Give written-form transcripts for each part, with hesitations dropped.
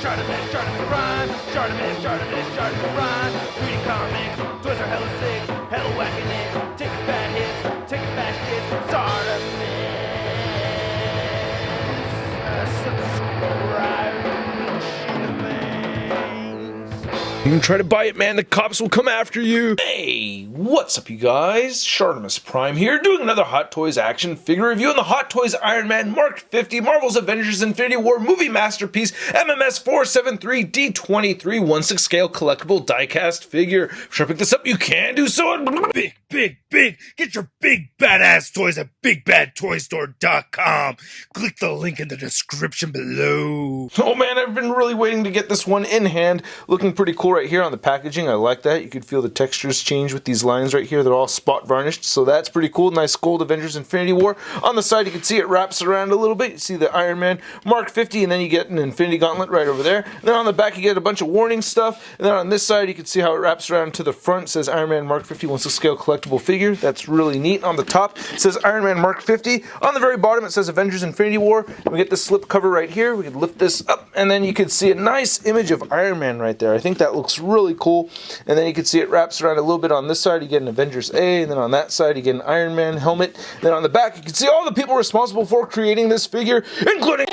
ShartimusPrime. Reading comics, toys are hella sick, hella whacking it. Taking bad hits, taking back hits. Subscribe. You can try to buy it, man. The cops will come after you. Hey, what's up, you guys? ShartimusPrime here, doing another Hot Toys action figure review on the Hot Toys Iron Man Mark 50 Marvel's Avengers Infinity War movie masterpiece MMS 473 D23 1/6 scale collectible diecast figure. Sure, pick this up. You can do so on Big. Get your big badass toys at BigBadToyStore.com. Click the link in the description below. Oh man, I've been really waiting to get this one in hand. Looking pretty cool right here on the packaging. I like that. You could feel the textures change with these lines right here. They're all spot varnished, so that's pretty cool. Nice gold Avengers Infinity War. On the side, you can see it wraps around a little bit. You see the Iron Man Mark 50, and then you get an Infinity Gauntlet right over there. And then on the back, you get a bunch of warning stuff. And then on this side, you can see how it wraps around to the front. It says Iron Man Mark 50 1/6 scale collectible figure. That's really neat. On the top, it says Iron Man Mark 50. On the very bottom, it says Avengers Infinity War. And we get the slip cover right here. We can lift this up, and then you can see a nice image of Iron Man right there. I think that looks really cool. And then you can see it wraps around a little bit on this side. You get an Avengers A, and then on that side, you get an Iron Man helmet. And then on the back, you can see all the people responsible for creating this figure, including...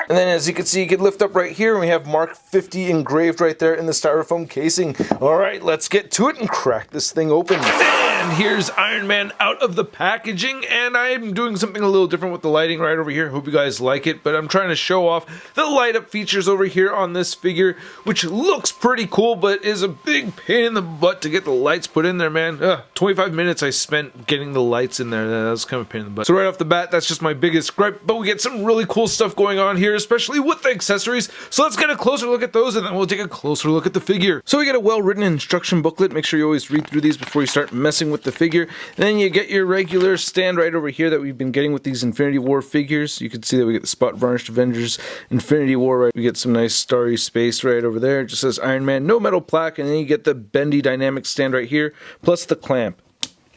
And then as you can see, you can lift up right here, and we have Mark 50 engraved right there in the styrofoam casing. All right, let's get to it and crack this thing open. And here's Iron Man out of the packaging, and I'm doing something a little different with the lighting right over here. Hope you guys like it, but I'm trying to show off the light up features over here on this figure, which looks pretty cool, but is a big pain in the butt to get the lights put in there, man. 25 minutes I spent getting the lights in there. That was kind of a pain in the butt. So right off the bat, that's just my biggest gripe, but we get some really cool stuff going on here, especially with the accessories. So let's get a closer look at those, and then we'll take a closer look at the figure. So we get a well-written instruction booklet. Make sure you always read through these before you start messing with the figure. And then you get your regular stand right over here that we've been getting with these Infinity War figures. You can see that we get the spot varnished Avengers Infinity War, right? We get some nice starry space right over there. It just says Iron Man, no metal plaque, and then you get the bendy dynamic stand right here, plus the clamp.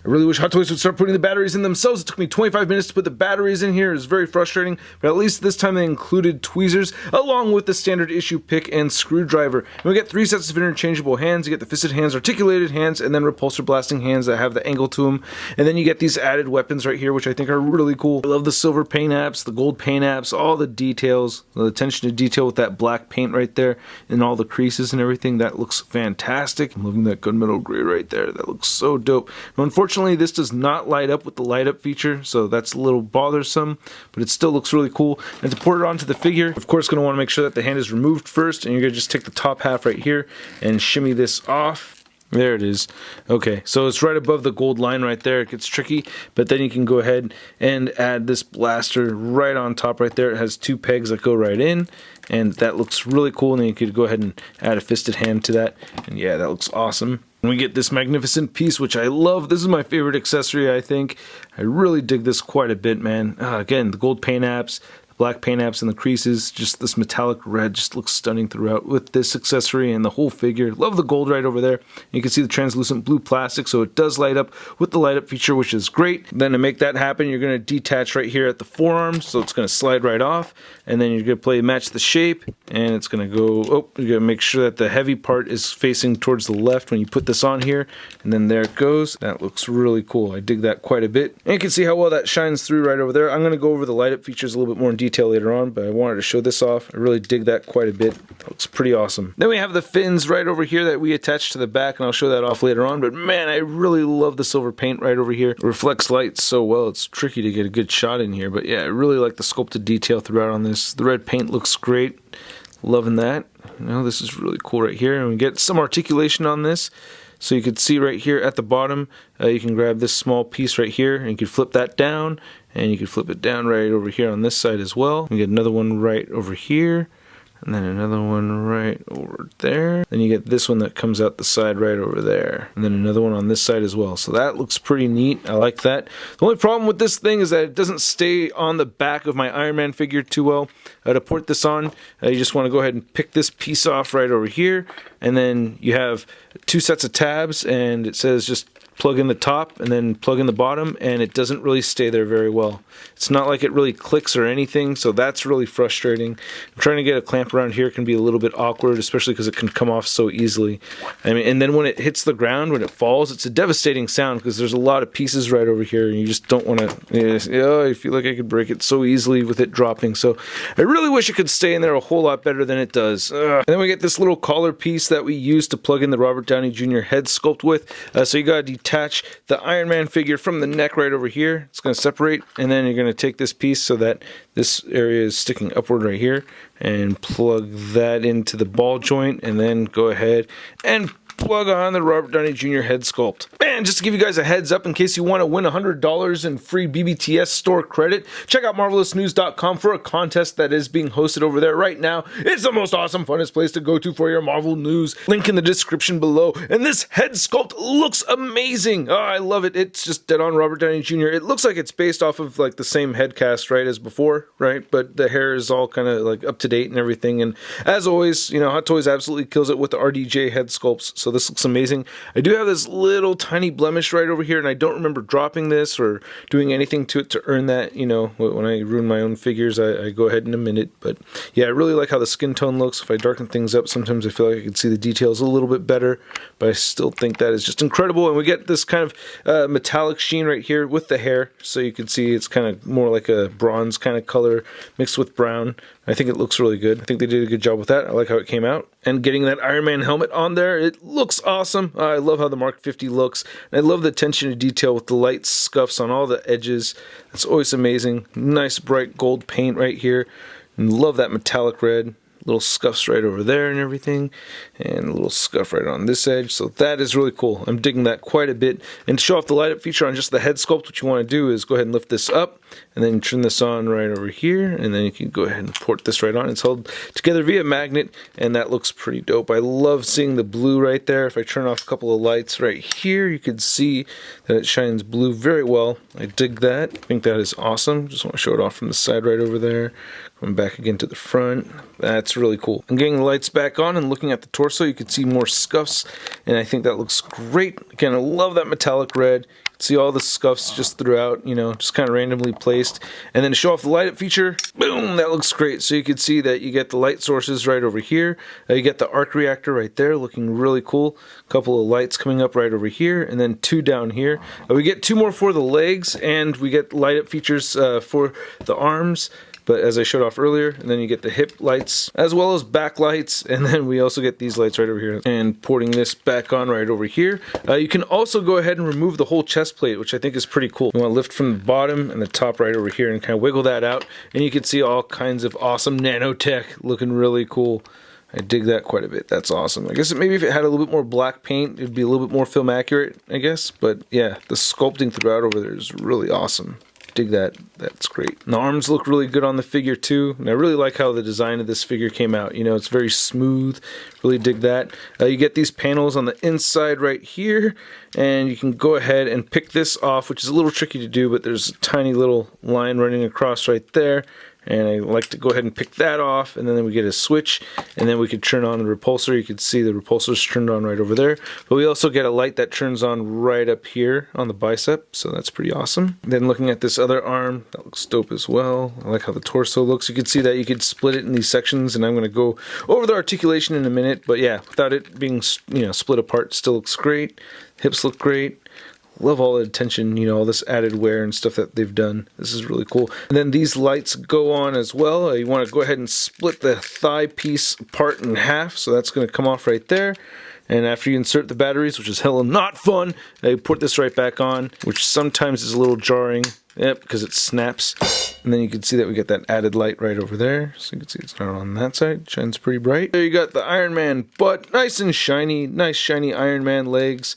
I really wish Hot Toys would start putting the batteries in themselves. It took me 25 minutes to put the batteries in here. It was very frustrating, but at least this time they included tweezers along with the standard issue pick and screwdriver. And we get 3 sets of interchangeable hands. You get the fisted hands, articulated hands, and then repulsor blasting hands that have the angle to them. And then you get these added weapons right here, which I think are really cool. I love the silver paint apps, the gold paint apps, all the details, the attention to detail with that black paint right there and all the creases and everything. That looks fantastic. I'm loving that gunmetal gray right there. That looks so dope. Now, unfortunately, this does not light up with the light up feature, so that's a little bothersome, but it still looks really cool. And to put it onto the figure, of course, going to want to make sure that the hand is removed first, and you're going to just take the top half right here and shimmy this off. There it is. Okay, so it's right above the gold line right there. It gets tricky, but then you can go ahead and add this blaster right on top right there. It has 2 pegs that go right in, and that looks really cool. And then you could go ahead and add a fisted hand to that, and yeah, that looks awesome. And we get this magnificent piece, which I love. This is my favorite accessory, I think. I really dig this quite a bit, man. Again, the gold paint apps, black paint apps and the creases, just this metallic red just looks stunning throughout with this accessory and the whole figure. Love the gold right over there. You can see the translucent blue plastic, so it does light up with the light up feature, which is great. Then to make that happen, you're going to detach right here at the forearm, so it's going to slide right off, and then you're going to match the shape, and it's going to go, you're going to make sure that the heavy part is facing towards the left when you put this on here, and then there it goes. That looks really cool. I dig that quite a bit. And you can see how well that shines through right over there. I'm going to go over the light up features a little bit more in detail later on, but I wanted to show this off. I really dig that quite a bit. It looks pretty awesome. Then we have the fins right over here that we attach to the back, and I'll show that off later on, but man, I really love the silver paint right over here. It reflects light so well. It's tricky to get a good shot in here, but yeah, I really like the sculpted detail throughout on this. The red paint looks great. Loving that. You know, this is really cool right here, and we get some articulation on this. So you can see right here at the bottom, you can grab this small piece right here, and you can flip that down, and you can flip it down right over here on this side as well. You get another one right over here, and then another one right over there. Then you get this one that comes out the side right over there, and then another one on this side as well. So that looks pretty neat. I like that. The only problem with this thing is that it doesn't stay on the back of my Iron Man figure too well. To put this on, you just want to go ahead and pick this piece off right over here, and then you have 2 sets of tabs, and it says just plug in the top and then plug in the bottom, and it doesn't really stay there very well. It's not like it really clicks or anything, so that's really frustrating. Trying to get a clamp around here can be a little bit awkward, especially because it can come off so easily. I mean, and then when it hits the ground, when it falls, it's a devastating sound because there's a lot of pieces right over here, and you just don't want to. I feel like I could break it so easily with it dropping. So I really wish it could stay in there a whole lot better than it does. And then we get this little collar piece that we use to plug in the Robert Downey Jr. head sculpt with. So you got to detach the Iron Man figure from the neck right over here. It's going to separate, and then you're going to take this piece so that this area is sticking upward right here, and plug that into the ball joint, and then go ahead and plug on the Robert Downey Jr. head sculpt. And just to give you guys a heads up in case you want to win $100 in free BBTS store credit, check out MarvelousNews.com for a contest that is being hosted over there right now. It's the most awesome, funnest place to go to for your Marvel news. Link in the description below. And this head sculpt looks amazing. Oh, I love it. It's just dead on Robert Downey Jr. It looks like it's based off of like the same head cast, right, as before, right? But the hair is all kind of like up to date and everything. And as always, you know, Hot Toys absolutely kills it with the RDJ head sculpts. So this looks amazing. I do have this little tiny blemish right over here, and I don't remember dropping this or doing anything to it to earn that. You know, when I ruin my own figures, I go ahead and amend it. But yeah, I really like how the skin tone looks. If I darken things up, sometimes I feel like I can see the details a little bit better, but I still think that is just incredible. And we get this kind of metallic sheen right here with the hair, so you can see it's kind of more like a bronze kind of color mixed with brown. I think it looks really good. I think they did a good job with that. I like how it came out. And getting that Iron Man helmet on there, it looks awesome. I love how the Mark 50 looks. And I love the attention to detail with the light scuffs on all the edges. That's always amazing. Nice bright gold paint right here. And love that metallic red. Little scuffs right over there and everything, and a little scuff right on this edge. So that is really cool. I'm digging that quite a bit. And to show off the light up feature on just the head sculpt, what you want to do is go ahead and lift this up and then turn this on right over here, and then you can go ahead and port this right on. It's held together via magnet, and that looks pretty dope. I love seeing the blue right there. If I turn off a couple of lights right here, you can see that it shines blue very well. I dig that. I think that is awesome. Just want to show it off from the side right over there. Coming back again to the front. That's really cool. I'm getting the lights back on and looking at the torso, you can see more scuffs, and I think that looks great. Again, I love that metallic red. See all the scuffs just throughout, you know, just kind of randomly placed. And then to show off the light up feature, boom, that looks great. So you can see that you get the light sources right over here. You get the arc reactor right there, looking really cool. A couple of lights coming up right over here, and then two down here. We get two more for the legs, and we get light up features for the arms. But as I showed off earlier, and then you get the hip lights as well as back lights, and then we also get these lights right over here. And porting this back on right over here, you can also go ahead and remove the whole chest plate, which I think is pretty cool. You want to lift from the bottom and the top right over here and kind of wiggle that out, and you can see all kinds of awesome nanotech looking really cool. I dig that quite a bit. That's awesome. I guess maybe if it had a little bit more black paint, it'd be a little bit more film accurate, I guess. But yeah, the sculpting throughout over there is really awesome. Dig that. That's great. And the arms look really good on the figure too, and I really like how the design of this figure came out. You know, it's very smooth. Really dig that. You get these panels on the inside right here, and you can go ahead and pick this off, which is a little tricky to do, but there's a tiny little line running across right there. And I like to go ahead and pick that off, and then we get a switch, and then we could turn on the repulsor. You can see the repulsor's turned on right over there. But we also get a light that turns on right up here on the bicep, so that's pretty awesome. Then looking at this other arm, that looks dope as well. I like how the torso looks. You can see that you could split it in these sections, and I'm going to go over the articulation in a minute. But yeah, without it being, you know, split apart, still looks great. Hips look great. Love all the attention, you know, all this added wear and stuff that they've done. This is really cool. And then these lights go on as well. You want to go ahead and split the thigh piece apart in half, so that's going to come off right there. And after you insert the batteries, which is hella not fun, you put this right back on, which sometimes is a little jarring. Yep, because it snaps. And then you can see that we get that added light right over there. So you can see it's not on that side. Shines pretty bright. There you got the Iron Man butt. Nice and shiny. Nice shiny Iron Man legs.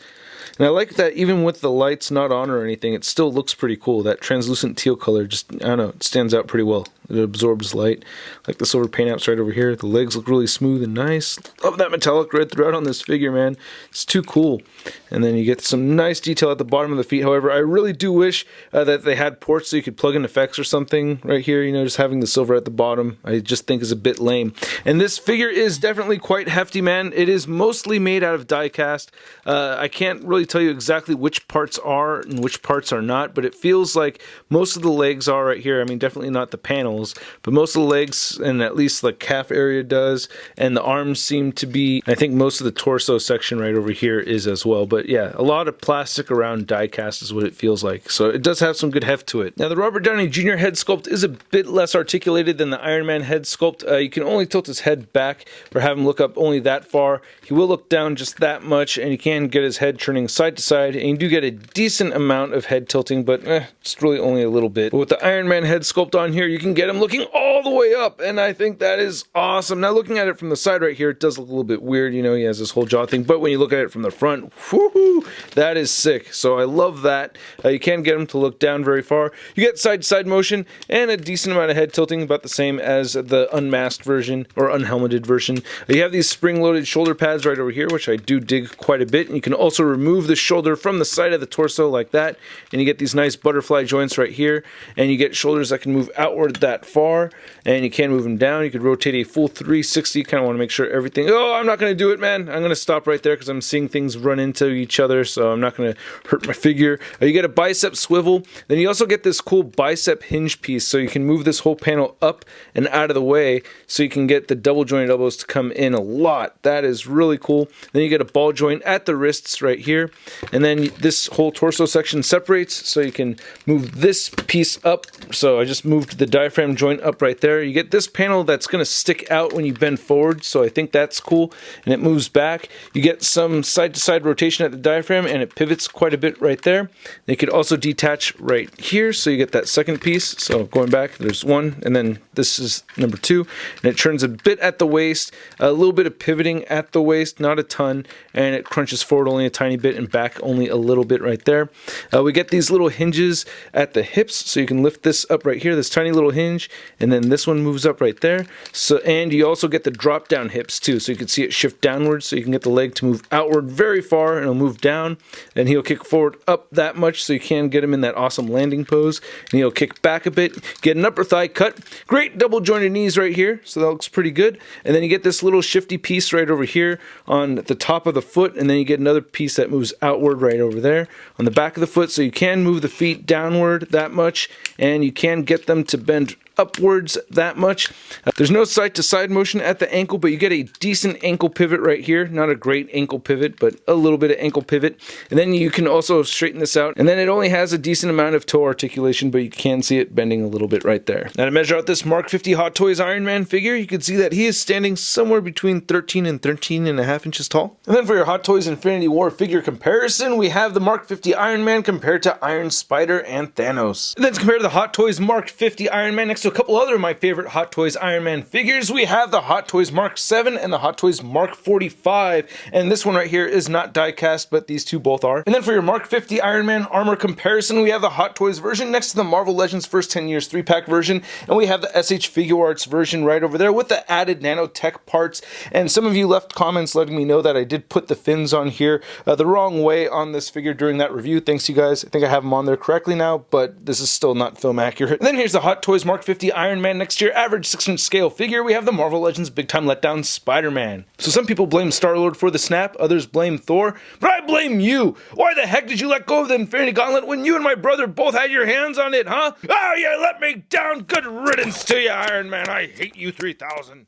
And I like that even with the lights not on or anything, it still looks pretty cool. That translucent teal color just, I don't know, it stands out pretty well. It absorbs light. Like the silver paint apps right over here. The legs look really smooth and nice. Love that metallic red throughout on this figure, man. It's too cool. And then you get some nice detail at the bottom of the feet. However, I really do wish that they had ports so you could plug in effects or something right here. You know, just having the silver at the bottom, I just think is a bit lame. And this figure is definitely quite hefty, man. It is mostly made out of die cast. I can't really tell you exactly which parts are and which parts are not, but it feels like most of the legs are right here. I mean, definitely not the panels, but most of the legs, and at least the calf area does, and the arms seem to be, I think most of the torso section right over here is as well. But yeah, a lot of plastic around die cast is what it feels like. So it does have some good heft to it. Now the Robert Downey Jr. head sculpt is a bit less articulated than the Iron Man head sculpt. You can only tilt his head back or have him look up only that far. He will look down just that much, and you can get his head turning side to side, and you do get a decent amount of head tilting, but it's really only a little bit. But with the Iron Man head sculpt on here, you can get him looking all the way up, and I think that is awesome. Now looking at it from the side right here, it does look a little bit weird, you know, he has this whole jaw thing, but when you look at it from the front, whoo, that is sick. So I love that. You can get him to look down very far. You get side to side motion and a decent amount of head tilting, about the same as the unmasked version or unhelmeted version. You have these spring-loaded shoulder pads right over here, which I do dig quite a bit. And you can also remove the shoulder from the side of the torso like that, and you get these nice butterfly joints right here, and you get shoulders that can move outward that far, and you can move them down. You could rotate a full 360. Kind of want to make sure everything... Oh, I'm not going to do it, man. I'm going to stop right there because I'm seeing things run into each other, so I'm not going to hurt my figure. You get a bicep swivel. Then you also get this cool bicep hinge piece, so you can move this whole panel up and out of the way, so you can get the double jointed elbows to come in a lot. That is really cool. Then you get a ball joint at the wrists right here, and then this whole torso section separates, so you can move this piece up. So I just moved the diaphragm joint up right there. You get this panel that's going to stick out when you bend forward, so I think that's cool, and it moves back. You get some side-to-side rotation at the diaphragm, and it pivots quite a bit right there. You could also detach right here, so you get that second piece. So going back, there's one, and then this is number two, and it turns a bit at the waist, a little bit of pivoting at the waist, not a ton, and it crunches forward only a tiny bit and back only a little bit right there. We get these little hinges at the hips, so you can lift this up right here, this tiny little hinge, and then this one moves up right there. So, and you also get the drop down hips too, so you can see it shift downwards, so you can get the leg to move outward very far, and it'll move down, and he'll kick forward up that much, so you can get him in that awesome landing pose, and he'll kick back a bit, get an upper thigh cut, great double jointed knees right here, so that looks pretty good. And then you get this little shifty piece right over here on the top of the foot, and then you get another piece that moves outward right over there on the back of the foot, so you can move the feet downward that much, and you can get them to bend upwards that much. There's no side to side motion at the ankle, but you get a decent ankle pivot right here. Not a great ankle pivot, but a little bit of ankle pivot. And then you can also straighten this out. And then it only has a decent amount of toe articulation, but you can see it bending a little bit right there. Now to measure out this Mark 50 Hot Toys Iron Man figure, you can see that he is standing somewhere between 13 and 13.5 inches tall. And then for your Hot Toys Infinity War figure comparison, we have the Mark 50 Iron Man compared to Iron Spider and Thanos. And then to compare the Hot Toys Mark 50 Iron Man next to a couple other of my favorite Hot Toys Iron Man figures, we have the Hot Toys Mark 7 and the Hot Toys Mark 45, and this one right here is not die cast, but these two both are. And then for your Mark 50 Iron Man armor comparison, we have the Hot Toys version next to the Marvel Legends First 10 Years 3-pack version, and we have the SH Figuarts version right over there with the added nanotech parts. And some of you left comments letting me know that I did put the fins on here the wrong way on this figure during that review. Thanks you guys. I think I have them on there correctly now, but this is still not film accurate. And then here's the Hot Toys Mark 50 Iron Man next to your average 6-inch scale figure. We have the Marvel Legends Big Time Letdown Spider-Man. So some people blame Star-Lord for the snap, others blame Thor, but I blame you! Why the heck did you let go of the Infinity Gauntlet when you and my brother both had your hands on it, huh? Oh, you let me down! Good riddance to you, Iron Man! I hate you 3000!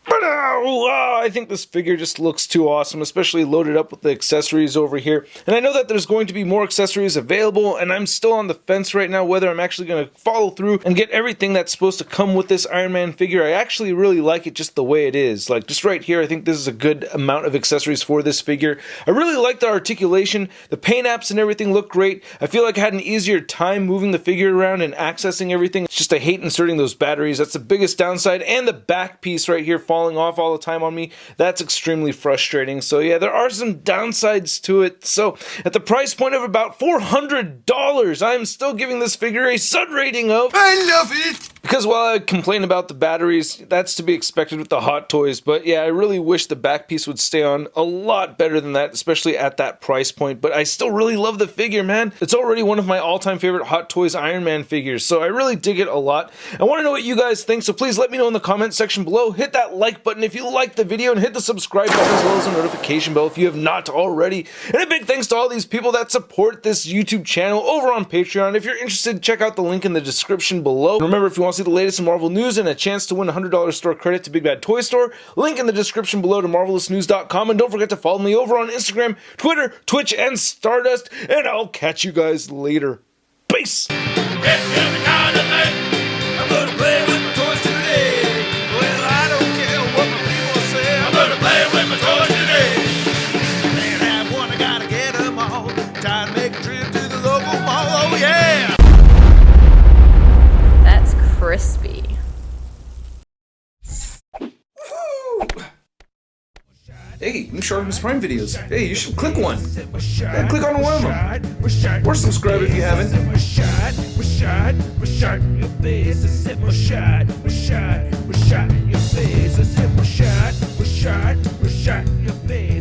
But I think this figure just looks too awesome, especially loaded up with the accessories over here. And I know that there's going to be more accessories available, and I'm still on the fence right now whether I'm actually going to follow through and get everything that's supposed to come with this Iron Man figure. I actually really like it just the way it is. Like, just right here, I think this is a good amount of accessories for this figure. I really like the articulation. The paint apps and everything look great. I feel like I had an easier time moving the figure around and accessing everything. It's just I hate inserting those batteries. That's the biggest downside. And the back piece right here falling off all the time on me, that's extremely frustrating. So yeah, there are some downsides to it. So at the price point of about $400, I'm still giving this figure a sud rating of I love it! Because while I complain about the batteries, that's to be expected with the Hot Toys, but yeah, I really wish the back piece would stay on a lot better than that, especially at that price point, but I still really love the figure, man. It's already one of my all-time favorite Hot Toys Iron Man figures, so I really dig it a lot. I want to know what you guys think, so please let me know in the comment section below. Hit that like button if you liked the video, and hit the subscribe button as well as the notification bell if you have not already. And a big thanks to all these people that support this YouTube channel over on Patreon. If you're interested, check out the link in the description below. Remember, if you want to see the latest in Marvel news and a chance to win a $100 store credit to Big Bad Toy Store, link in the description below to marvelousnews.com. And don't forget to follow me over on Instagram, Twitter, Twitch, and Stardust. And I'll catch you guys later. Peace! I'm gonna play with my toys today. Well, I don't care what my people say. I'm gonna play with my toys today. Can't have one, I gotta get them all. Time to make a trip to the local mall. Oh yeah! That's crispy. Hey, new ShartimusPrime videos. Hey, you should click one. Yeah, click on one of them. Or subscribe if you haven't. Your face, I said my shot, your face, I said my shot, your face.